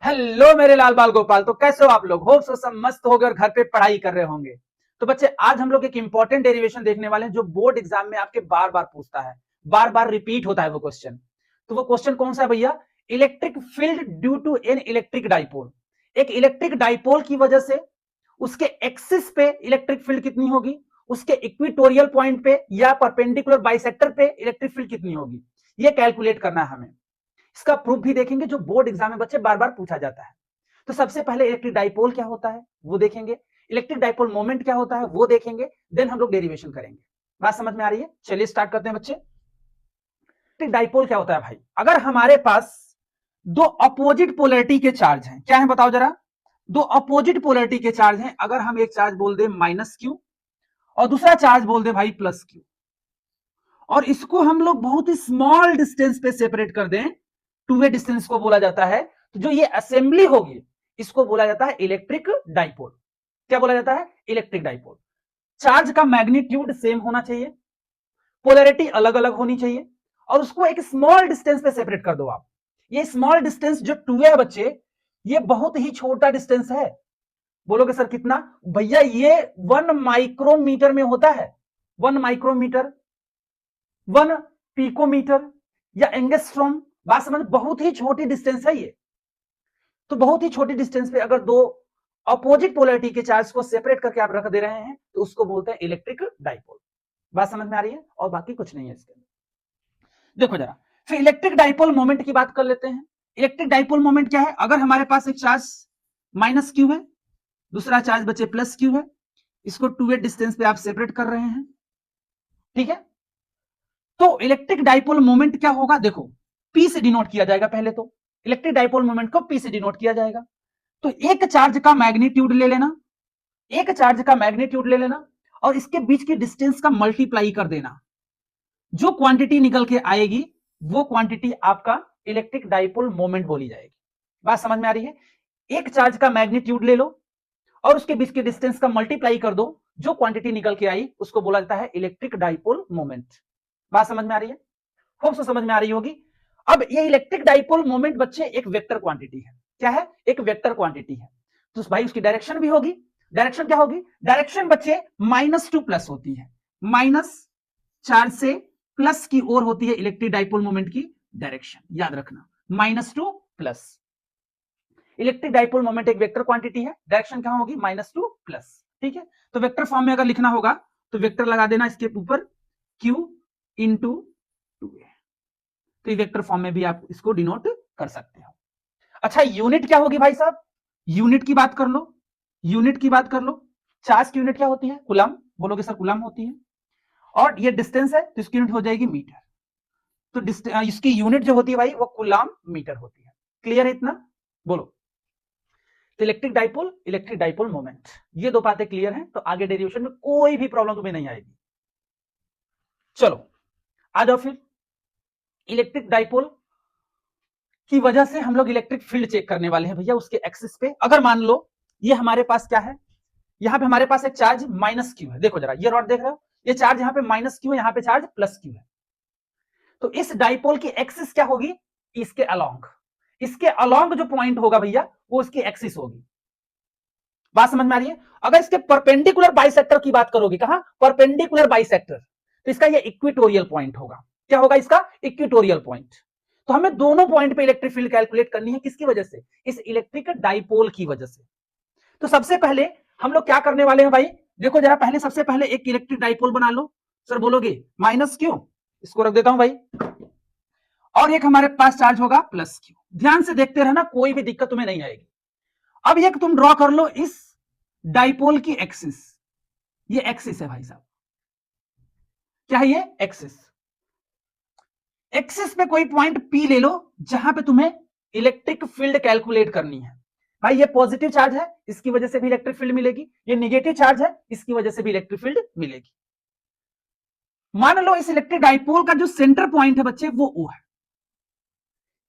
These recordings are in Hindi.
हेलो मेरे लाल बाल गोपाल, तो कैसे हो आप लोग? होप सो सब मस्त हो गए और घर पे पढ़ाई कर रहे होंगे। तो बच्चे आज हम लोग एक इंपॉर्टेंट डेरिवेशन देखने वाले हैं जो बोर्ड एग्जाम में आपके बार बार पूछता है, बार बार रिपीट होता है वो क्वेश्चन। तो वो क्वेश्चन कौन सा है भैया? Electric field due to an electric dipole. एक इलेक्ट्रिक डाइपोल की वजह से उसके एक्सिस पे इलेक्ट्रिक फील्ड कितनी होगी, उसके इक्विटोरियल पॉइंट पे या परपेंडिकुलर बाइसेक्टर पे इलेक्ट्रिक फील्ड कितनी होगी, ये कैलकुलेट करना है हमें। इसका प्रूफ भी देखेंगे जो बोर्ड एग्जाम में बच्चे बार बार पूछा जाता है। तो सबसे पहले इलेक्ट्रिक डाइपोल क्या होता है वो देखेंगे, इलेक्ट्रिक डाइपोल मोमेंट क्या होता है वो देखेंगे, देन हम लोग डेरिवेशन करेंगे। बात समझ में आ रही है? चलिए स्टार्ट करते हैं बच्चे। इलेक्ट्रिक डाइपोल क्या होता है भाई? अगर हमारे पास दो अपोजिट पोलैरिटी के चार्ज हैं, क्या है बताओ जरा? दो अपोजिट पोलैरिटी के चार्ज हैं, अगर हम एक चार्ज बोल दे माइनस क्यू और दूसरा चार्ज बोल दे भाई प्लस क्यू, और इसको हम लोग बहुत ही स्मॉल डिस्टेंस पे सेपरेट कर दें, टू वे डिस्टेंस को बोला जाता है। तो जो ये असेंबली होगी इसको बोला जाता है इलेक्ट्रिक डाइपोल। क्या बोला जाता है? Electric dipole. चार्ज का मैग्नीट्यूड सेम होना चाहिए, पोलैरिटी अलग अलग होनी चाहिए, और उसको एक स्मॉल डिस्टेंस पे सेपरेट कर दो आप। ये स्मॉल डिस्टेंस जो टू है बच्चे, ये बहुत ही छोटा डिस्टेंस है। बोलोगे सर कितना? भैया ये 1 माइक्रोमीटर में होता है। 1 माइक्रोमीटर, 1 पिकोमीटर या एंगस्ट्रॉम। बात समझ? बहुत ही छोटी डिस्टेंस है ये। तो बहुत ही छोटी डिस्टेंस पे अगर दो अपोजिट पोलैरिटी के चार्ज को सेपरेट करके आप रख दे रहे हैं तो उसको बोलते हैं इलेक्ट्रिक डाइपोल। बात समझ में आ रही है? और बाकी कुछ नहीं है इसके अंदर। देखो जरा, फिर इलेक्ट्रिक डाइपोल मोमेंट की बात कर लेते हैं। इलेक्ट्रिक डाइपोल मोमेंट क्या है? अगर हमारे पास एक चार्ज माइनस क्यू है, दूसरा चार्ज बचे प्लस क्यू है, इसको टू वे डिस्टेंस पे आप सेपरेट कर रहे हैं, ठीक है? तो इलेक्ट्रिक डाइपोल मोमेंट क्या होगा? देखो, पी से डिनोट किया जाएगा। पहले तो इलेक्ट्रिक डाइपोल मोमेंट को पी से डिनोट किया जाएगा। तो एक चार्ज का मैग्नीट्यूड ले लेना, एक चार्ज का मैग्नीट्यूड ले लेना और इसके बीच की डिस्टेंस का मल्टीप्लाई कर देना। जो क्वांटिटी निकल के आएगी वो क्वांटिटी आपका इलेक्ट्रिक डाइपोल मोमेंट बोली जाएगी। बात समझ में आ रही है? एक चार्ज का मैग्नीट्यूड ले लो और उसके बीच के डिस्टेंस का मल्टीप्लाई कर दो, जो क्वांटिटी निकल के आई उसको बोला जाता है इलेक्ट्रिक डाइपोल मोमेंट। बात समझ में आ रही है? खूब समझ में आ रही होगी। अब ये इलेक्ट्रिक डाइपोल मोमेंट बच्चे एक वेक्टर क्वांटिटी है। क्या है? एक वेक्टर क्वांटिटी है। तो भाई उसकी डायरेक्शन भी होगी। डायरेक्शन क्या होगी? डायरेक्शन बच्चे माइनस टू प्लस होती है। माइनस चार्ज से प्लस की ओर होती है इलेक्ट्रिक डाइपोल मोमेंट की डायरेक्शन, याद रखना, minus two plus. Electric dipole moment एक वेक्टर क्वांटिटी है, डायरेक्शन क्या होगी? Minus two plus. ठीक है? तो वेक्टर फॉर्म में अगर लिखना होगा तो वेक्टर लगा देना इसके ऊपर, Q इंटू 2a। तो ये वेक्टर फॉर्म में भी आप इसको डिनोट कर सकते हो। अच्छा, यूनिट क्या होगी भाई साहब? यूनिट की बात कर लो, यूनिट की बात कर लो। चार्ज की यूनिट क्या होती है? कूलम। बोलोगे सर कूलम होती है। और ये डिस्टेंस है तो इसकी यूनिट हो जाएगी मीटर। तो इसकी यूनिट जो होती है भाई वो कूलम मीटर होती है। क्लियर है इतना? बोलो। तो इलेक्ट्रिक डाइपोल मोमेंट, ये दो बातें क्लियर हैं तो आगे डेरिवेशन में कोई भी प्रॉब्लम तुम्हें नहीं आएगी। चलो आ जाओ फिर। इलेक्ट्रिक डाइपोल की वजह से हम लोग इलेक्ट्रिक फील्ड चेक करने वाले हैं भैया उसके एक्सिस पे। अगर मान लो ये हमारे पास क्या है, यहां पे हमारे पास एक चार्ज माइनस क्यू है। देखो जरा, ये रॉड देख रहे हो? ये चार्ज यहाँ पे माइनस क्यू है, यहाँ पे चार्ज प्लस क्यू है। तो इस डाइपोल की एक्सिस क्या होगी? इसके अलोंग, इसके अलोंग जो पॉइंट होगा भैया वो इसकी एक्सिस होगी। बात समझ में आ रही है? अगर इसके परपेंडिकुलर बाइसेक्टर की बात करोगे, कहां? परपेंडिकुलर बाइसेक्टर, तो इसका ये इक्विटोरियल पॉइंट होगा। क्या होगा इसका? Equatorial point. तो हमें दोनों पॉइंट पे इलेक्ट्रिक फील्ड कैलकुलेट करनी है। किसकी वजह से? इस इलेक्ट्रिक डाइपोल की वजह से। तो सबसे पहले हम लोग क्या करने वाले हैं भाई? देखो जरा, पहले सबसे पहले एक इलेक्ट्रिक डाइपोल बना लो। सर बोलोगे माइनस क्यू, इसको रख देता हूं भाई, और एक हमारे पास चार्ज होगा प्लस क्यू। ध्यान से देखते रहना, कोई भी दिक्कत तुम्हें नहीं आएगी। अब एक तुम ड्रॉ कर लो इस डाइपोल की एक्सिस। ये एक्सिस है भाई साहब। क्या है ये? एक्सिस। एक्सिस पे कोई पॉइंट पी ले लो जहां पे तुम्हें इलेक्ट्रिक फील्ड कैलकुलेट करनी है। भाई ये पॉजिटिव चार्ज है, इसकी वजह से भी इलेक्ट्रिक फील्ड मिलेगी। ये निगेटिव चार्ज है, इसकी वजह से भी इलेक्ट्रिक फील्ड मिलेगी। मान लो इस इलेक्ट्रिक डाइपोल का जो सेंटर पॉइंट है बच्चे वो O है।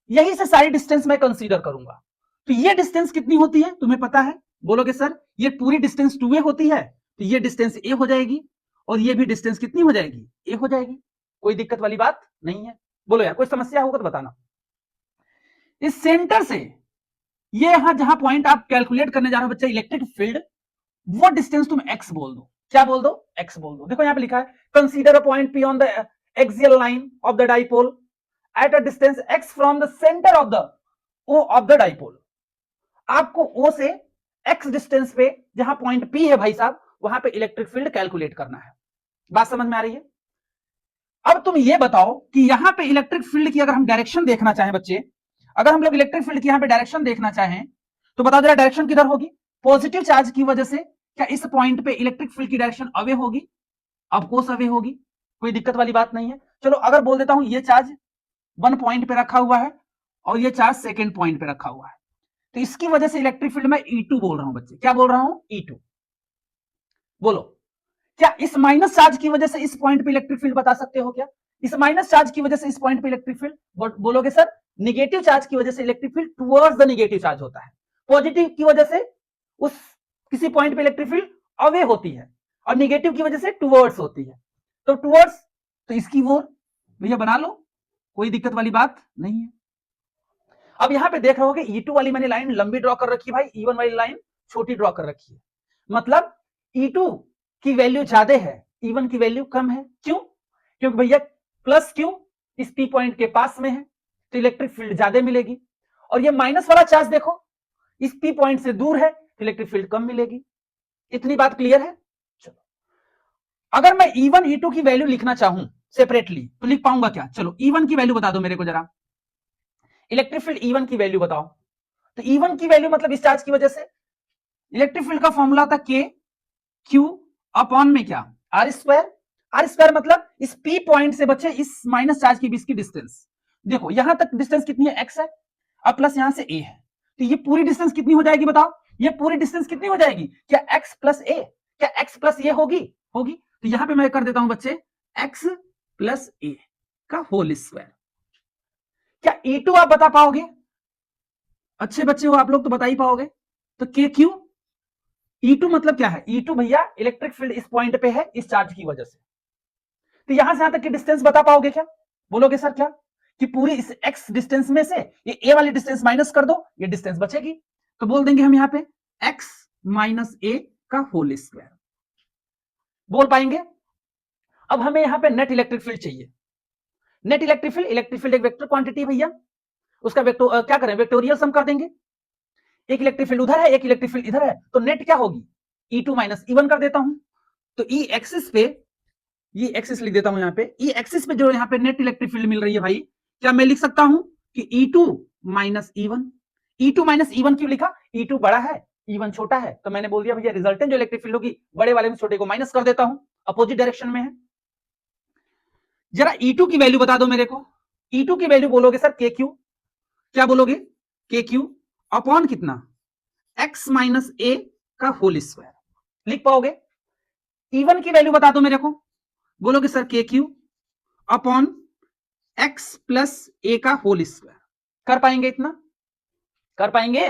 यही से सारी डिस्टेंस मैं कंसीडर करूंगा। तो ये डिस्टेंस कितनी होती है तुम्हें पता है? बोलोगे सर ये पूरी डिस्टेंस 2a होती है, तो ये डिस्टेंस a हो जाएगी और ये भी डिस्टेंस कितनी हो जाएगी? a हो जाएगी। कोई दिक्कत वाली बात नहीं है। बोलो यार, कोई समस्या होगा तो बताना। इस सेंटर से ये यहां जहां पॉइंट आप कैलकुलेट करने जा रहे हो बच्चे इलेक्ट्रिक फील्ड, वो डिस्टेंस तुम x बोल दो। क्या बोल दो? x बोल दो। देखो यहां पे लिखा है consider a point P on the axial line of the dipole at a distance x from the centre of the O of the dipole. आपको O से x डिस्टेंस पे जहां पॉइंट P है भाई साहब, वहां पे इलेक्ट्रिक फील्ड कैलकुलेट करना है। बात समझ में आ रही है? अब तुम ये बताओ कि यहां पे इलेक्ट्रिक फील्ड की अगर हम डायरेक्शन देखना चाहें बच्चे, अगर हम लोग इलेक्ट्रिक फील्ड की यहां पे डायरेक्शन देखना चाहें तो बताओ जरा डायरेक्शन किधर होगी? पॉजिटिव चार्ज की वजह से क्या इस पॉइंट पे इलेक्ट्रिक फील्ड की डायरेक्शन अवे होगी? ऑफकोर्स अवे होगी, कोई दिक्कत वाली बात नहीं है। चलो अगर बोल देता हूं ये चार्ज 1 पॉइंट पे रखा हुआ है और ये चार्ज सेकेंड पॉइंट पे रखा हुआ है, तो इसकी वजह से इलेक्ट्रिक फील्ड में E2 बोल रहा हूं बच्चे। क्या बोल रहा हूं? E2। बोलो क्या इस माइनस चार्ज की वजह से इस पॉइंट पे इलेक्ट्रिक फील्ड बता सकते हो क्या? इस माइनस चार्ज की वजह से इस पॉइंट पे इलेक्ट्रिक फील्ड बोलोगे सर निगेटिव चार्ज की वजह से electric field towards the negative charge होता है, पॉजिटिव की वजह से उस किसी पॉइंट पे इलेक्ट्रिक फील्ड अवे होती है और निगेटिव की वजह से टुवर्ड्स होती है। तो टुवर्ड्स तो इसकी ओर भैया बना लो, कोई दिक्कत वाली बात नहीं है। अब यहां पे देख रहे हो कि E2 वाली मैंने लाइन लंबी ड्रॉ कर रखी है भाई, E1 वाली लाइन छोटी ड्रॉ कर रखी है, मतलब E2 की वैल्यू ज्यादा है, E1 की वैल्यू कम है। क्यों? क्योंकि भैया प्लस क्यों इस P पॉइंट के पास में है तो इलेक्ट्रिक फील्ड ज्यादा मिलेगी, और ये माइनस वाला चार्ज देखो इस P पॉइंट से दूर है तो इलेक्ट्रिक फील्ड कम मिलेगी। इतनी बात क्लियर है? चलो अगर मैं E1 E2 की वैल्यू लिखना चाहूं सेपरेटली तो लिख पाऊंगा क्या? चलो E1 की वैल्यू बता दो मेरे को जरा, इलेक्ट्रिक फील्ड E1 की वैल्यू बताओ। तो E1 की वैल्यू मतलब इस चार्ज की वजह से इलेक्ट्रिक फील्ड का फॉर्मूला था K Q अपॉन में क्या R स्क्वायर। R स्क्वायर मतलब इस P पॉइंट से बच्चे इस माइनस चार्ज के बीच की डिस्टेंस, देखो यहां तक डिस्टेंस कितनी है? X है, अब प्लस यहां से A है, तो ये पूरी डिस्टेंस कितनी हो जाएगी बताओ? ये पूरी डिस्टेंस कितनी हो जाएगी? क्या X प्लस A, क्या X प्लस A होगी? होगी। तो यहां पे मैं कर देता हूं बच्चे X प्लस A का होल स्क्वायर। क्या E2 आप बता पाओगे? अच्छे बच्चे हो आप लोग तो बता ही पाओगे। तो के क्यू E2 मतलब क्या है? E2 भैया इलेक्ट्रिक फील्ड इस पॉइंट पे है इस चार्ज की वजह से। तो यहां से यहां तक की डिस्टेंस बता पाओगे क्या? बोलोगे सर क्या कि पूरी इस x डिस्टेंस में से ये a वाली डिस्टेंस माइनस कर दो, ये डिस्टेंस बचेगी, तो बोल देंगे हम यहां पे x माइनस a का होल स्क्वायर। बोल पाएंगे? अब हमें यहां पे नेट इलेक्ट्रिक फील्ड चाहिए। नेट इलेक्ट्रिक फील्ड एक वेक्टर क्वांटिटी भैया, उसका वेक्टर क्या करें? वेक्टोरियल सम कर देंगे। एक इलेक्ट्रिक फील्ड उधर है, एक इलेक्ट्रिक फील्ड इधर है, तो नेट क्या होगी? E2 माइनस E1 कर देता हूं। तो E एक्सिस पे, ये एक्सिस लिख देता हूं यहां पे, E एक्सिस पे जो यहां पे नेट इलेक्ट्रिक फील्ड मिल रही है भाई, क्या मैं लिख सकता हूं कि E2 minus E1। E2 minus E1 क्यों लिखा? E2 बड़ा है, E1 छोटा है, तो मैंने बोल दिया भैया रिजल्टेंट जो इलेक्ट्रिक फील्ड होगी बड़े वाले में छोटे को माइनस कर देता हूं, अपोजिट डायरेक्शन में है। जरा E2 की वैल्यू बता दो मेरे को। E2 की वैल्यू बोलोगे सर के क्यू, क्या बोलोगे? के क्यू अपॉन कितना? x माइनस ए का होल स्क्वायर। लिख पाओगे? E1 की वैल्यू बता दो मेरे को, बोलोगे सर के q upon x plus a का होल स्क्वायर। कर पाएंगे इतना? कर पाएंगे?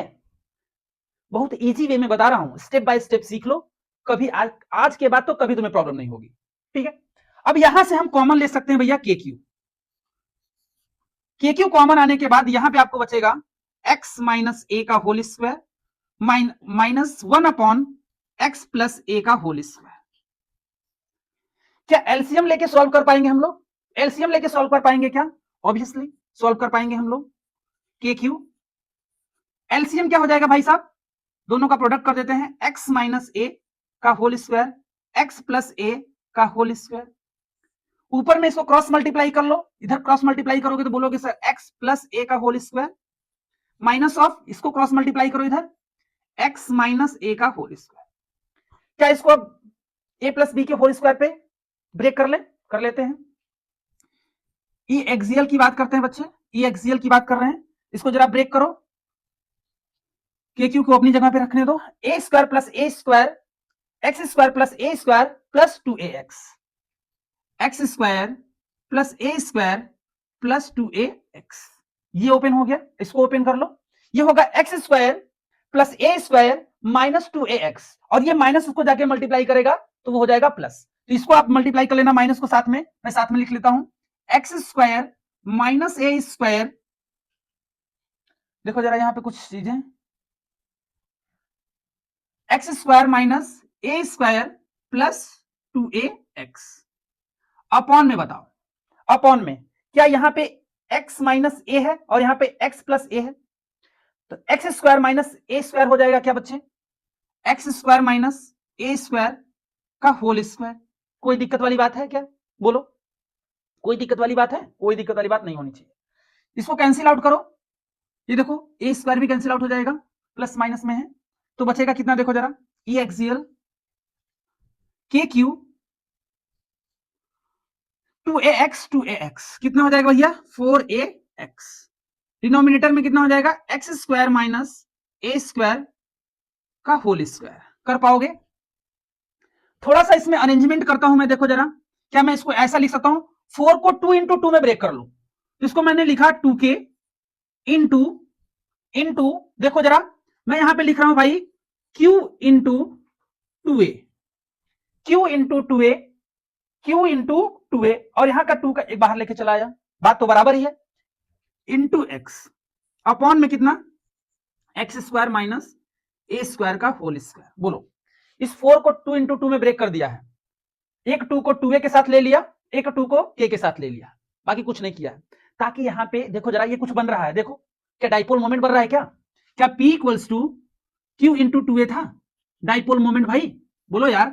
बहुत इजी वे में बता रहा हूं, स्टेप बाय स्टेप सीख लो, कभी आज के बाद तो कभी तुम्हें प्रॉब्लम नहीं होगी। ठीक है, अब यहां से हम कॉमन ले सकते हैं भैया के क्यू। के क्यू कॉमन आने के बाद यहां पे आपको बचेगा x माइनस ए का whole square minus 1 upon x plus a का होल स्क्वायर। क्या एलसीएम लेके सॉल्व कर पाएंगे हम लोग? एलसीएम लेके सॉल्व कर पाएंगे क्या? ऑब्वियसली सॉल्व कर पाएंगे हम लोग। के क्यू एलसीएम क्या हो जाएगा भाई साहब? दोनों का प्रोडक्ट कर देते हैं, x माइनस ए का whole square x plus a का होल स्क्वायर। ऊपर में इसको क्रॉस मल्टीप्लाई कर लो, इधर क्रॉस मल्टीप्लाई करोगे तो बोलोगे सर x प्लस ए का होल स्क्वायर माइनस ऑफ इसको क्रॉस मल्टीप्लाई करो इधर x माइनस ए का होल स्क्वायर। क्या इसको अब a प्लस बी के होल स्क्वायर पे ब्रेक कर लेते हैं। ई एक्सियल की बात करते हैं बच्चे, ई एक्सियल की बात कर रहे हैं, इसको जरा ब्रेक करो, के क्यू को अपनी जगह पे रखने दो। A square plus a square x square plus a square plus 2ax, x square plus a square plus 2ax, ये ओपन हो गया, इसको ओपन कर लो। ये होगा x square plus a square minus 2ax, और ये माइनस उसको जाके मल्टीप्लाई करेगा तो वो हो जाएगा प्लस, तो इसको आप मल्टीप्लाई कर लेना माइनस को साथ में, मैं साथ में लिख लेता हूं एक्स स्क्वायर माइनस ए स्क्वायर। देखो जरा यहां पे कुछ चीजें, एक्स स्क्वायर माइनस ए स्क्वायर प्लस 2ax अपॉन में बताओ, अपॉन में क्या यहां पे x माइनस ए है और यहां पे x प्लस ए है, तो एक्स स्क्वायर माइनस ए स्क्वायर हो जाएगा क्या बच्चे, एक्स स्क्वायर माइनस ए स्क्वायर का होल स्क्वायर। कोई दिक्कत वाली बात है क्या, बोलो, कोई दिक्कत वाली बात है, कोई दिक्कत वाली बात नहीं होनी चाहिए। इसको कैंसिल आउट करो, ये देखो ए स्क्वायर भी कैंसिल आउट हो जाएगा, प्लस माइनस में है तो बचेगा कितना, देखो जरा, ई एक्सियल के क्यू 2ax कितना हो जाएगा भैया, 4ax। डिनोमिनेटर में कितना हो जाएगा, एक्स स्क्वायर माइनस ए स्क्वायर का होल स्क्वायर। कर पाओगे, थोड़ा सा इसमें अरेंजमेंट करता हूं मैं, देखो जरा, क्या मैं इसको ऐसा लिख सकता हूं, 4 को 2 इंटू 2 में ब्रेक कर लू, इसको मैंने लिखा 2k इंटू इंटू, देखो जरा मैं यहां पे लिख रहा हूं भाई q into 2a, q into 2a, q into 2a, और यहां का 2 का एक बाहर लेके चला आया, बात तो बराबर ही है, इंटू एक्स अपॉन में कितना, एक्स स्क्वायर माइनस ए स्क्वायर का होल स्क्वायर। बोलो, इस 4 को 2 इंटू 2 में ब्रेक कर दिया है, एक 2 को 2a के साथ ले लिया, एक 2 को k के साथ ले लिया, बाकी कुछ नहीं किया है, ताकि यहां पे देखो जरा ये कुछ बन रहा है, देखो क्या डाइपोल मोमेंट बन रहा है, क्या क्या p equals to q into 2a था डाइपोल मोमेंट भाई, बोलो यार,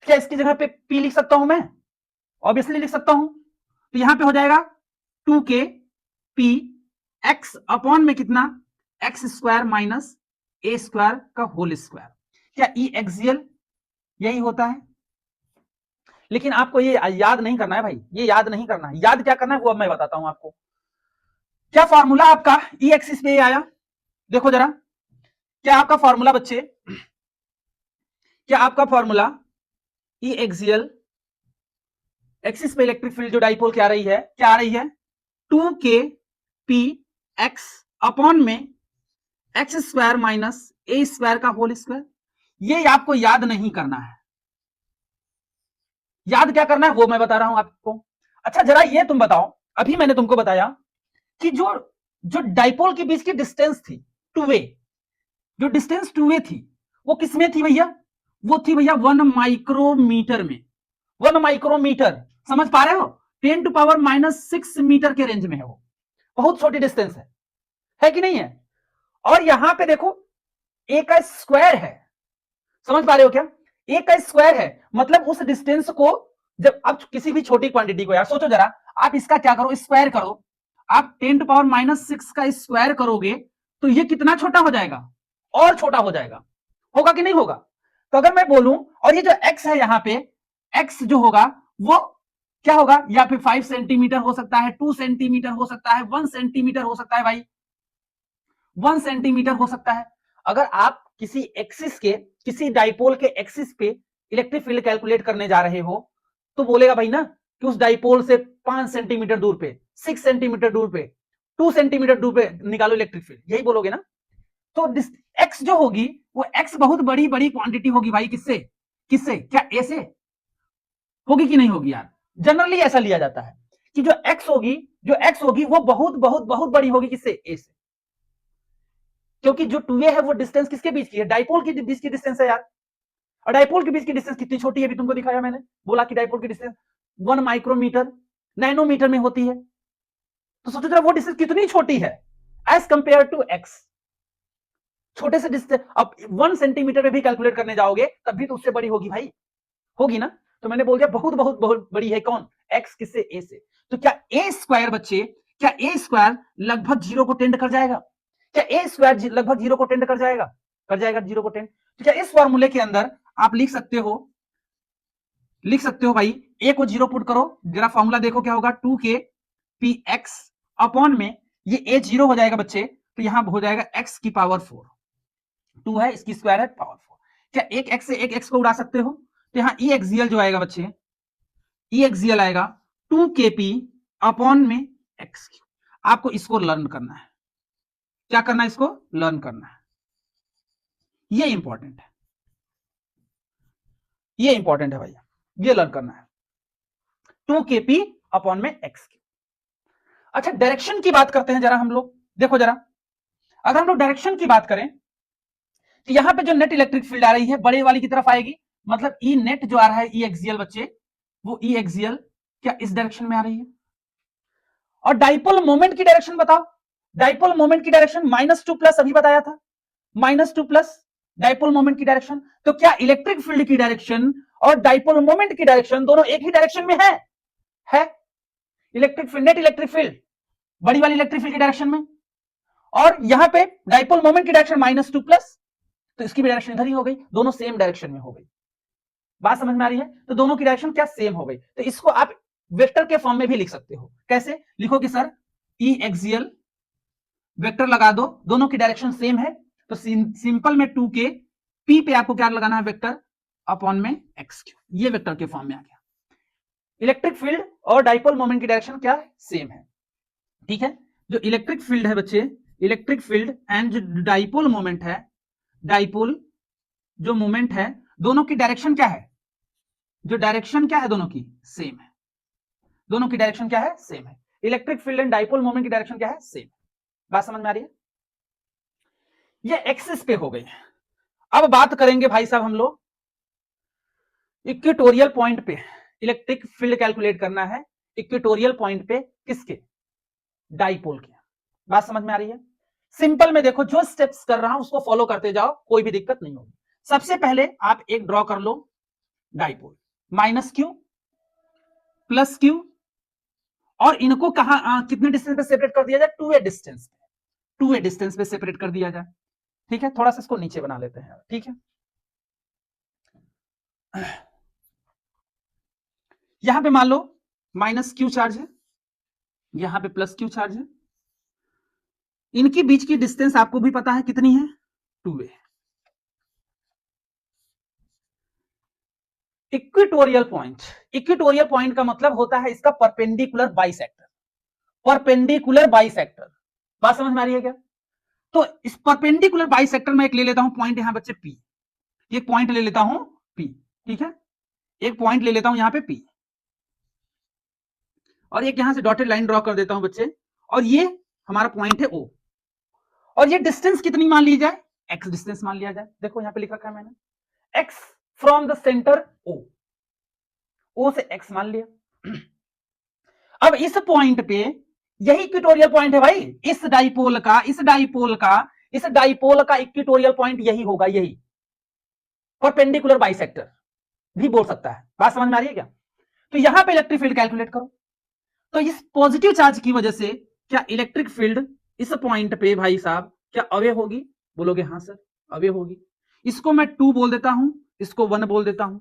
क्या इसकी जगह पे p लिख सकता हूं मैं, ऑब्वियसली लिख सकता हूं, तो यहां पे हो जाएगा 2k p x अपॉन में कितना, एक्स स्क्वायर माइनस ए स्क्वायर का होल स्क्वायर। क्या ई एक्सियल यही होता है, लेकिन आपको ये याद नहीं करना है भाई, ये याद नहीं करना है, याद क्या करना है वो अब मैं बताता हूं आपको। क्या फॉर्मूला आपका ई एक्सिस पे आया, देखो जरा, क्या आपका फॉर्मूला बच्चे, क्या आपका फॉर्मूला ई एक्सियल एक्सिस पे इलेक्ट्रिक फील्ड जो डाइपोल क्या आ रही है, क्या आ रही है, 2k p x अपॉन में एक्स स्क्वायर माइनस ए स्क्वायर का होल स्क्वायर। ये आपको याद नहीं करना है, याद क्या करना है वो मैं बता रहा हूं आपको। अच्छा जरा ये तुम बताओ, अभी मैंने तुमको बताया कि जो जो डाइपोल के बीच की डिस्टेंस थी 2a, जो डिस्टेंस 2a थी वो किसमें थी भैया, वो थी भैया 1 माइक्रोमीटर में, 1 माइक्रोमीटर, समझ पा रहे हो, 10 टू पावर माइनस 6 मीटर के रेंज में है, वो बहुत छोटी डिस्टेंस है कि नहीं है। और यहां पे देखो a का स्क्वायर है, समझ पा रहे हो क्या, a का स्क्वायर है, मतलब उस डिस्टेंस को जब आप किसी भी छोटी क्वांटिटी को, यार सोचो जरा, आप इसका क्या करो, स्क्वायर करो, आप 10 टू पावर माइनस 6 का स्क्वायर करोगे तो ये कितना छोटा हो जाएगा, और छोटा हो जाएगा, होगा कि नहीं होगा। तो अगर मैं बोलूं, और ये जो x है यहां पे, x जो होगा वो क्या होगा, या फिर 5 सेंटीमीटर हो सकता है, 2 सेंटीमीटर हो सकता है, 1 सेंटीमीटर हो सकता है भाई, 1 सेंटीमीटर हो सकता है। अगर आप किसी एक्सिस के, किसी डाइपोल के एक्सिस पे इलेक्ट्रिक फील्ड कैलकुलेट करने जा रहे हो तो बोलेगा भाई ना कि उस डाइपोल से 5 सेंटीमीटर दूर पे, 6 सेंटीमीटर दूर पे, 2 सेंटीमीटर दूर पे निकालो इलेक्ट्रिक फील्ड, यही बोलोगे ना। तो एक्स जो होगी वो एक्स बहुत बड़ी बड़ी क्वांटिटी होगी भाई, किससे किससे, क्या ए से होगी कि नहीं होगी यार, जनरली ऐसा लिया जाता है कि जो एक्स होगी, जो एक्स होगी वो बहुत बहुत बहुत बड़ी होगी, किससे, ए से, क्योंकि जो 2a है वो डिस्टेंस किसके बीच की है, डाइपोल के बीच की डिस्टेंस है यार, और डाइपोल के बीच की डिस्टेंस कितनी छोटी है, अभी तुमको दिखाया मैंने, बोला कि डाइपोल की डिस्टेंस 1 माइक्रोमीटर नैनोमीटर में होती है, तो सोचो जरा वो डिस्टेंस कितनी छोटी है एज कंपेयर टू एक्स, छोटे से डिस्टेंस, अब 1 सेंटीमीटर में भी कैलकुलेट करने जाओगे तब भी तो उससे बड़ी होगी भाई, होगी ना। तो मैंने बोल दिया बहुत बहुत बहुत बड़ी है, कौन, एक्स, किससे, ए से। तो क्या ए स्क्वायर बच्चे, क्या ए स्क्वायर लगभग 0 को टेंड कर जाएगा, क्या ए स्क्वायर लगभग 0 को टेंड कर जाएगा, कर जाएगा 0 को टेंड। तो क्या इस फॉर्मूले के अंदर आप लिख सकते हो भाई, ए को 0 पुट करो, जरा फॉर्मूला देखो क्या होगा, 2k p x अपॉन में ये ए 0 हो जाएगा बच्चे, तो यहां हो जाएगा x की पावर 4, 2 है इसकी स्क्वायर है पावर 4। क्या एक x से एक x को उड़ा सकते हो, तो यहां ई एक्सियल जो आएगा बच्चे, ई एक्सियल आएगा 2kp अपॉन में x क्यूब। आपको इसको लर्न करना है, क्या करना है, इसको लर्न करना है, ये इंपॉर्टेंट है, ये इंपॉर्टेंट है भैया, ये लर्न करना है, 2kp अपॉन में x क्यूब। अच्छा डायरेक्शन की बात करते हैं जरा हम लोग, देखो जरा, अगर हम लोग डायरेक्शन की बात करें तो यहां पे जो नेट इलेक्ट्रिक फील्ड आ रही है बड़े वाली की तरफ आएगी, मतलब ई नेट जो आ रहा है ई एक्सियल बच्चे, वो ई एक्सियल क्या इस डायरेक्शन में आ रही है। और डाइपोल मोमेंट की डायरेक्शन बताओ, डाइपोल मोमेंट की डायरेक्शन -2+ अभी बताया था, -2+ डाइपोल मोमेंट की डायरेक्शन। तो क्या इलेक्ट्रिक फील्ड की डायरेक्शन और डाइपोल मोमेंट की डायरेक्शन दोनों एक ही डायरेक्शन में है electric field, net electric field बड़ी वाली इलेक्ट्रिक फील्ड की डायरेक्शन में, और यहां पे डाइपोल मोमेंट की डायरेक्शन -2+, तो इसकी भी डायरेक्शन इधर ही हो गई, दोनों सेम डायरेक्शन में हो गई। बात समझ में आ रही है? तो दोनों की डायरेक्शन क्या सेम हो गई, तो इसको आप वेक्टर के फॉर्म में भी लिख सकते हो। कैसे लिखोगे सर? ई एक्सियल वेक्टर लगा दो, दोनों की डायरेक्शन सेम है, तो सिंपल में 2 के पी पे आपको क्या लगाना है वेक्टर अपॉन में एक्स क्यू, ये वेक्टर के फॉर्म में आ गया। इलेक्ट्रिक फील्ड और डाइपोल मोमेंट की डायरेक्शन क्या है? सेम है। ठीक है, जो इलेक्ट्रिक फील्ड है बच्चे, इलेक्ट्रिक फील्ड एंड जो डाइपोल मोमेंट है, डाइपोल जो मोमेंट है, दोनों की डायरेक्शन क्या है? जो डायरेक्शन क्या है दोनों की? सेम है। दोनों की डायरेक्शन क्या है? सेम है। Electric field and dipole moment की डायरेक्शन क्या है? सेम है। बात समझ में आ रही है? ये एक्सिस पे हो गई। अब बात करेंगे भाई साहब हम लोग इक्वेटोरियल पॉइंट पे, इलेक्ट्रिक फील्ड कैलकुलेट करना है इक्वेटोरियल पॉइंट पे, किसके? डाइपोल के। बात समझ में आ रही है? सिंपल में देखो, जो स्टेप्स कर रहा हूं उसको फॉलो करते जाओ, कोई भी दिक्कत नहीं होगी। सबसे पहले आप एक ड्रॉ कर लो डाइपोल, -q + q, और इनको कहां कितने डिस्टेंस पे सेपरेट कर दिया जाए? 2a डिस्टेंस पे, 2a डिस्टेंस पे सेपरेट कर दिया जाए। ठीक है, थोड़ा सा इसको नीचे बना लेते हैं। ठीक है, यहां पे मान लो -q चार्ज है, यहां पे +q चार्ज है, इनके बीच की डिस्टेंस आपको भी पता है कितनी है? 2a। Equatorial point, equatorial point का मतलब होता है इसका परपेंडिकुलर बाइसेक्टर, परपेंडिकुलर बाइसेक्टर। बात समझ में आ रही है क्या? तो इस परपेंडिकुलर बाइसेक्टर में एक ले लेता हूं पॉइंट, यहां बच्चे P, एक पॉइंट ले लेता हूं P। ठीक है, एक पॉइंट ले लेता हूं यहां पे P, और एक यहां से डॉटेड लाइन ड्रॉ कर देता हूं बच्चे, और ये हमारा पॉइंट है O, और ये डिस्टेंस कितनी मान ली जाए? x डिस्टेंस मान लिया जाए। देखो यहां पे लिख रखा है मैंने, x from the centre O से x मान लिया। अब इस पॉइंट पे, यही इक्वेटोरियल पॉइंट है भाई, इस डाइपोल का इक्वेटोरियल पॉइंट यही होगा, यही परपेंडिकुलर बाइसेक्टर भी बोल सकता है। बात समझ में आ रही है क्या? तो यहां पे इलेक्ट्रिक फील्ड कैलकुलेट करो। तो इस पॉजिटिव चार्ज की वजह से क्या इलेक्ट्रिक फील्ड इस पॉइंट पे भाई साहब क्या अवे होगी? बोलोगे हाँ सर अवे होगी। इसको मैं 2 बोल देता हूं, इसको 1 बोल देता हूं।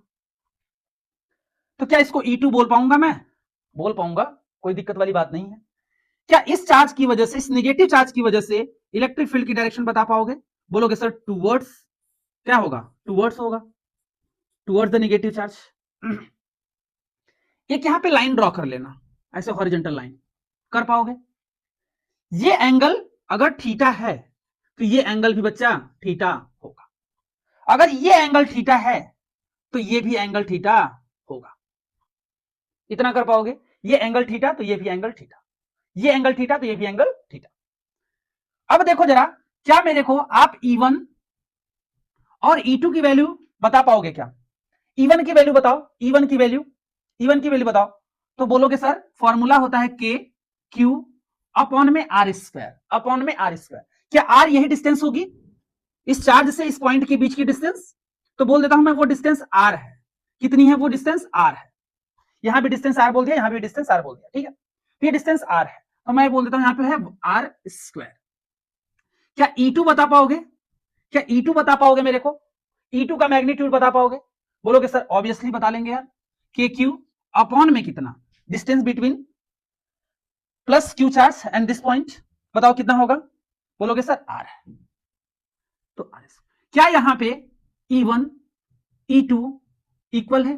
तो क्या इसको E2 बोल पाऊंगा? मैं बोल पाऊंगा, कोई दिक्कत वाली बात नहीं है। क्या इस चार्ज की वजह से, इस नेगेटिव चार्ज की वजह से इलेक्ट्रिक फील्ड की डायरेक्शन बता पाओगे? बोलोगे सर टूवर्ड्स, क्या होगा? टूवर्ड्स होगा, टूवर्ड्स द नेगेटिव चार्ज। एक यहां पे लाइन ड्रॉ कर लेना, ऐसे हॉरिजॉन्टल लाइन कर पाओगे? ये एंगल अगर थीटा है तो ये एंगल भी बच्चा थीटा होगा, अगर ये एंगल थीटा है तो ये भी एंगल थीटा होगा। इतना कर पाओगे? ये एंगल थीटा तो ये भी एंगल थीटा, ये एंगल थीटा तो ये भी एंगल थीटा। अब देखो जरा, क्या मेरे को आप E1 और E2 की वैल्यू बता पाओगे क्या? E1 की वैल्यू बताओ, E1 की वैल्यू बताओ। तो बोलोगे सर फॉर्मूला होता है K Q अपॉन में R स्क्वायर, अपॉन में R स्क्वायर। क्या R यही डिस्टेंस होगी इस चार्ज से इस पॉइंट के बीच की डिस्टेंस? तो बोल देता हूं मैं वो डिस्टेंस R है। कितनी है वो डिस्टेंस? R है। यहां भी डिस्टेंस R बोल दिया, यहां भी डिस्टेंस R बोल दिया। ठीक है, तो ये डिस्टेंस R है, तो मैं बोल देता हूं यहां पे है R स्क्वायर। क्या E2 बता पाओगे? क्या E2 बता पाओगे मेरे को? E2 का मैग्नीट्यूड बता पाओगे? बोलोगे सर ऑब्वियसली बता लेंगे यार, के क्यू अपॉन में कितना, distance between plus Q charge and this point, बताओ कितना होगा? बोलोगे सर R है, तो R। क्या यहां पे E1 E2 इक्वल है?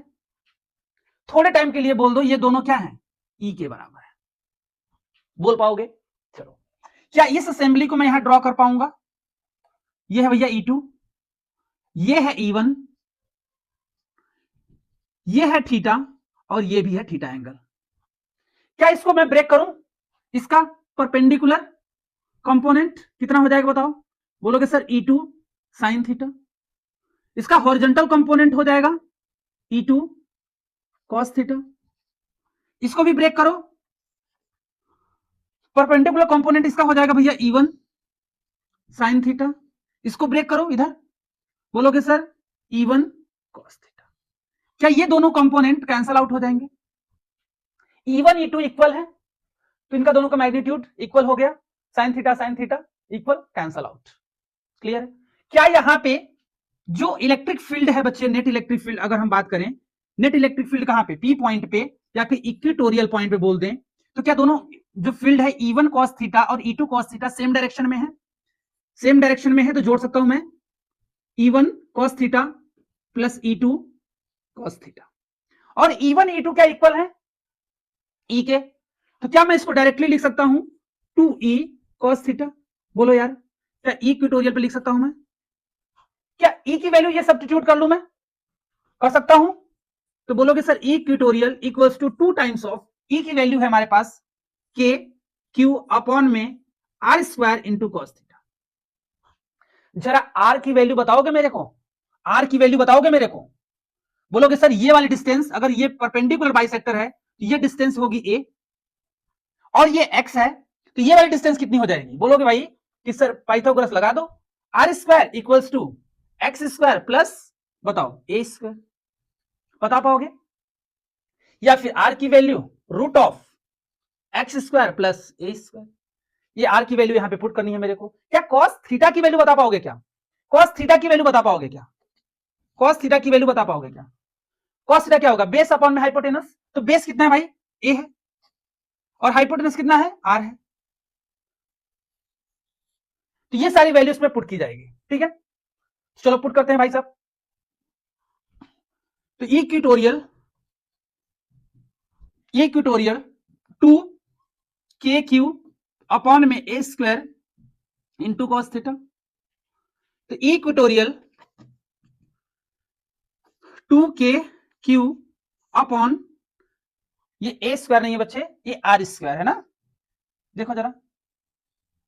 थोड़े टाइम के लिए बोल दो ये दोनों क्या है? E के बराबर है, बोल पाओगे? चलो, क्या इस असेंबली को मैं यहां ड्रॉ कर पाऊंगा? ये है भैया E2, ये है E1, ये है थीटा, और ये भी है थीटा एंगल। क्या इसको मैं ब्रेक करूं? इसका परपेंडिकुलर कंपोनेंट कितना हो जाएगा बताओ? बोलोगे सर E2 साइन थीटा, इसका हॉरिजॉन्टल कंपोनेंट हो जाएगा E2 cos थीटा, इसको भी ब्रेक करो, परपेंडिकुलर कंपोनेंट इसका हो जाएगा भैया E1 साइन थीटा, इसको ब्रेक करो, इधर बोलोगे सर E1 cos थीटा। क्या ये दोनों कंपोनेंट कैंसल आउट हो जाएंगे? E1 E2 इक्वल है तो इनका दोनों का मैग्नीट्यूड इक्वल हो गया, sine theta equal, cancel out. Clear है? क्या यहां पे जो इलेक्ट्रिक फील्ड है बच्चे, नेट इलेक्ट्रिक फील्ड अगर हम बात करें, नेट इलेक्ट्रिक फील्ड कहां पे, पी पॉइंट पे या फिर इक्वेटोरियल पॉइंट पे बोल दें, तो क्या दोनों जो फील्ड है E1 cos थीटा और E2 cos theta same direction में है? सेम डायरेक्शन में है तो जोड़ सकता हूं मैं E1 cos theta plus E2 cos theta, और E1 E2 क्या इक्वल है E के, तो क्या मैं इसको डायरेक्टली लिख सकता हूं 2E cos थीटा? बोलो यार, क्या इक्वेटोरियल पे लिख सकता हूं मैं? क्या E की वैल्यू ये सब्स्टिट्यूट कर लूं मैं? कर सकता हूं? तो बोलोगे sir equatorial equals to 2 times of E की वैल्यू है हमारे पास के क्यू अपॉन में r square into cos theta. जरा आर की वैल्यू बताओगे मेरे को, आर की वैल्यू बताओगे मेरे को? बोलोगे सर ये वाली डिस्टेंस, अगर ये परपेंडिकुलर बाइसेक्टर है तो ये डिस्टेंस होगी ए, और ये एक्स है तो ये वाली डिस्टेंस कितनी हो जाएगी? बोलोगे भाई कि सर पाइथागोरस लगा दो, r square equals to x square plus बताओ ए स्क्वायर, बता पाओगे? या फिर आर की value root of x square plus a square, ये आर की वैल्यू यहां पे पुट करनी है मेरे को। क्या कॉस थीटा की वैल्यू बता पाओगे? क्या कॉस थीटा की वैल्यू बता पाओगे? क्या कॉस थीटा की वैल्यू बता पाओगे? क्या कॉस थीटा क्या होगा? बेस अपॉन में हाइपोटेनस, तो बेस कितना है भाई? ए है, और हाइपोटेनस कितना है? आर है, तो ये सारी वैल्यूज में पुट की जाएगी। ठीक है, चलो पुट करते हैं भाई साहब। तो इक्वेटोरियल 2 के क्यू अपॉन में ए स्क्वायर इंटू कॉस थीटा, तो इक्वेटोरियल 2 के क्यू अपॉन, ये ए स्क्वायर नहीं है बच्चे, ये आर स्क्वायर है ना, देखो जरा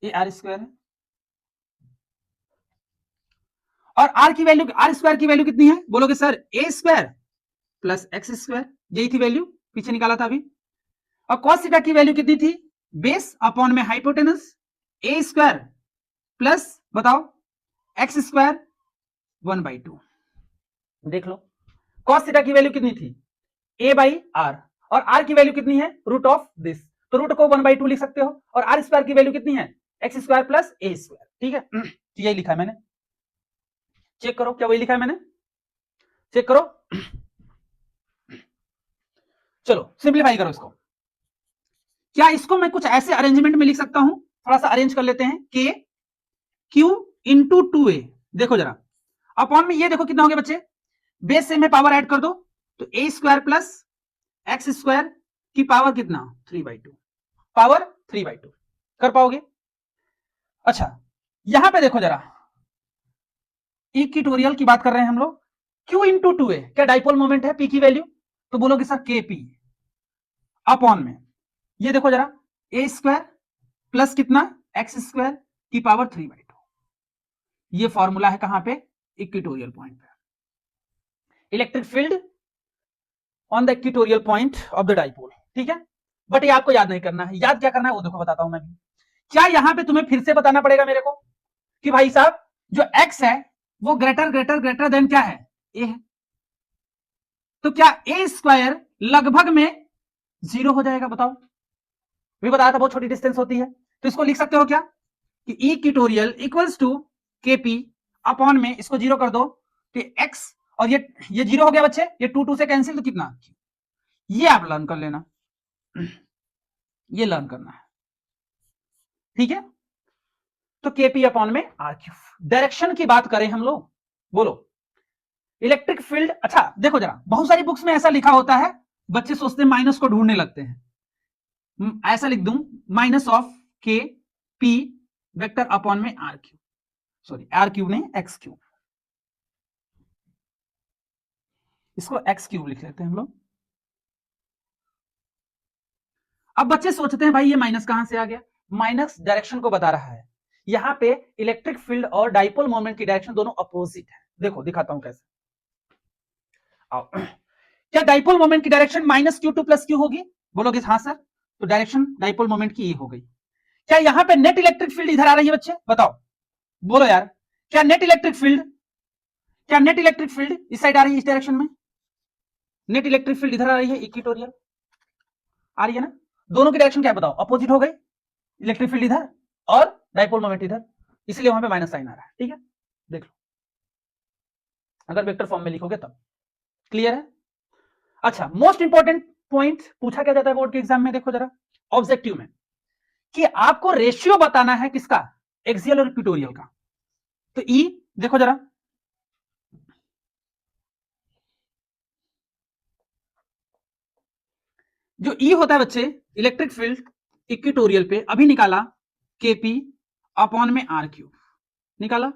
ये आर स्क्वायर है, और आर की वैल्यू, आर स्क्वायर की वैल्यू कितनी है? बोलोगे सर ए स्क्वायर प्लस एक्स स्क्वायर, यही थी वैल्यू, पीछे निकाला था अभी। और कॉस थीटा की वैल्यू कितनी थी? बेस अपॉन में हाइपोटेनस, ए स्क्वायर प्लस बताओ एक्स स्क्वायर 1/2। देख लो कॉस थीटा की वैल्यू कितनी थी? ए बाई आर, और आर की वैल्यू कितनी है? रूट ऑफ दिस, तो रूट को 1/2 लिख सकते हो, और आर स्क्वायर की वैल्यू कितनी है? X square plus a square. ठीक है, यही लिखा है मैंने, चेक करो क्या वही लिखा है मैंने, चेक करो। चलो सिंप्लीफाई करो इसको। क्या इसको मैं कुछ ऐसे अरेंजमेंट में लिख सकता हूं? थोड़ा सा अरेंज कर लेते हैं, के क्यू इंटू 2a, देखो जरा अपॉन में ये देखो कितना हो गया बच्चे, बेस से में पावर ऐड कर दो, तो ए स्क्वायर प्लस एक्स स्क्वायर की पावर कितना? 3/2, पावर 3/2 कर पाओगे? अच्छा यहां पे देखो जरा, इक्वेटोरियल की बात कर रहे हैं हम लोग, Q इंटू 2a क्या डाइपोल मोमेंट है? P की वैल्यू, तो बोलोगे सर KP अपॉन में, ये देखो जरा ए स्क्वायर प्लस कितना? एक्स स्क्वायर की पावर 3/2, ये फॉर्मूला है कहां पे? इक्वेटोरियल पॉइंट पे, electric field on the equatorial point of the dipole. ठीक है, बट ये आपको याद नहीं करना है, याद क्या करना है वो देखो बताता हूं मैं भी। क्या यहां पे तुम्हें फिर से बताना पड़ेगा मेरे को कि भाई साहब जो x है वो ग्रेटर देन क्या है? ए है, तो क्या ए स्क्वायर लगभग में 0 हो जाएगा? बताओ, भी बताया था बहुत छोटी डिस्टेंस होती है, तो इसको लिख सकते हो क्या कि equatorial equals to kp upon में, इसको 0 कर दो तो x, और ये 0 हो गया बच्चे, ये 2 से कैंसिल, तो कितना? ये आप लर्न कर लेना, ये लर्न करना है। ठीक है, तो केपी अपॉन में आर क्यूब। डायरेक्शन की बात करें हम लोग, बोलो इलेक्ट्रिक फील्ड, अच्छा देखो जरा बहुत सारी बुक्स में ऐसा लिखा होता है, बच्चे सोचते हैं माइनस को ढूंढने लगते हैं, ऐसा लिख दूं minus of k p vector upon में r cube, sorry r cube नहीं एक्स क्यूब, इसको एक्स क्यूब लिख लेते हैं हम लोग। अब बच्चे सोचते हैं भाई ये माइनस कहां से आ गया? माइनस डायरेक्शन को बता रहा है यहां पे इलेक्ट्रिक फील्ड और डाइपोल मोमेंट की डायरेक्शन दोनों अपोजिट है। देखो दिखाता हूं कैसे। आओ, क्या डाइपोल मोमेंट की डायरेक्शन -q2 + q होगी? बोलोगे हाँ सर, तो डायरेक्शन डाइपोल मोमेंट की ये हो गई। क्या यहां पे नेट इलेक्ट्रिक फील्ड इधर आ रही है बच्चे? बताओ, बोलो यार, क्या नेट इलेक्ट्रिक फील्ड इस साइड आ रही है, इस डायरेक्शन में? नेट इलेक्ट्रिक फील्ड इधर आ रही है, इक्वेटोरियल आ रही है ना? दोनों की डायरेक्शन क्या बताओ? अपोजिट हो गई, इलेक्ट्रिक फील्ड इधर और डाइपोल मोमेंट इधर, इसलिए वहां पे माइनस साइन आ रहा है। ठीक है, देख लो, अगर वेक्टर फॉर्म में लिखोगे तब। क्लियर है? अच्छा, मोस्ट इंपॉर्टेंट पॉइंट पूछा क्या जाता है बोर्ड के एग्जाम में, देखो जरा ऑब्जेक्टिव में, कि आपको रेशियो बताना है किसका? एक्सियल और इक्वेटोरियल का। तो ई देखो जरा, जो ई होता है बच्चे, इलेक्ट्रिक फील्ड इक्वेटोरियल पे अभी निकाला, केपी अपॉन में आर क्यूब निकाला।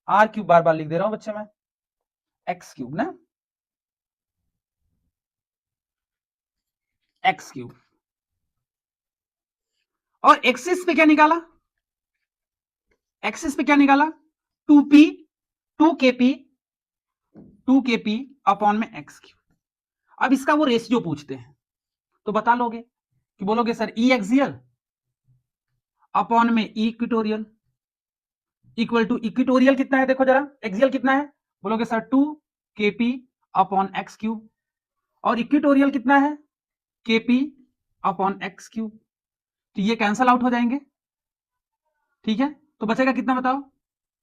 आर क्यूब बार बार लिख दे रहा हूं बच्चे मैं, एक्स क्यूब ना, एक्स क्यूब। और एक्सिस पे क्या निकाला? एक्सिस पे क्या निकाला? 2p 2kp अपॉन में एक्स क्यूब। अब इसका वो रेशियो पूछते हैं तो बता लोगे कि बोलोगे सर ई एक्सियल अपॉन में ई इक्वेटोरियल इक्वल टू, इक्वेटोरियल कितना है देखो जरा, एक्सियल कितना है? बोलोगे sir 2kp upon x cube, और इक्वेटोरियल कितना है? kp upon x cube. तो ये कैंसल आउट हो जाएंगे। ठीक है, तो बचेगा कितना बताओ?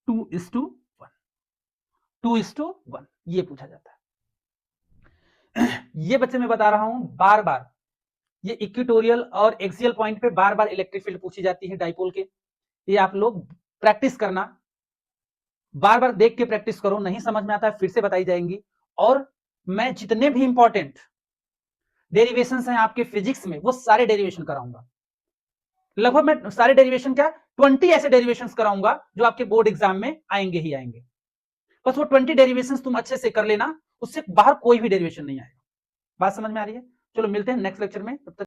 2:1, 2:1 ये पूछा जाता है। ये बच्चे मैं बता रहा हूं बार बार, ये इक्वेटोरियल और एक्सियल पॉइंट पे बार बार इलेक्ट्रिक फील्ड पूछी जाती है डाइपोल के। ये आप लोग प्रैक्टिस करना, बार बार देख के प्रैक्टिस करो, नहीं समझ में आता है फिर से बताई जाएंगी। और मैं जितने भी इंपॉर्टेंट डेरिवेशंस हैं आपके फिजिक्स में वो सारे डेरिवेशन कराऊंगा। लगभग मैं सारे डेरिवेशन क्या 20 ऐसे डेरिवेशंस कराऊंगा जो आपके बोर्ड एग्जाम में आएंगे ही आएंगे। बस वो 20 डेरिवेशंस तुम अच्छे से कर लेना, उससे बाहर कोई भी डेरिवेशन नहीं आएगा। बात समझ में आ रही है? चलो मिलते हैं नेक्स्ट लेक्चर में, तब तक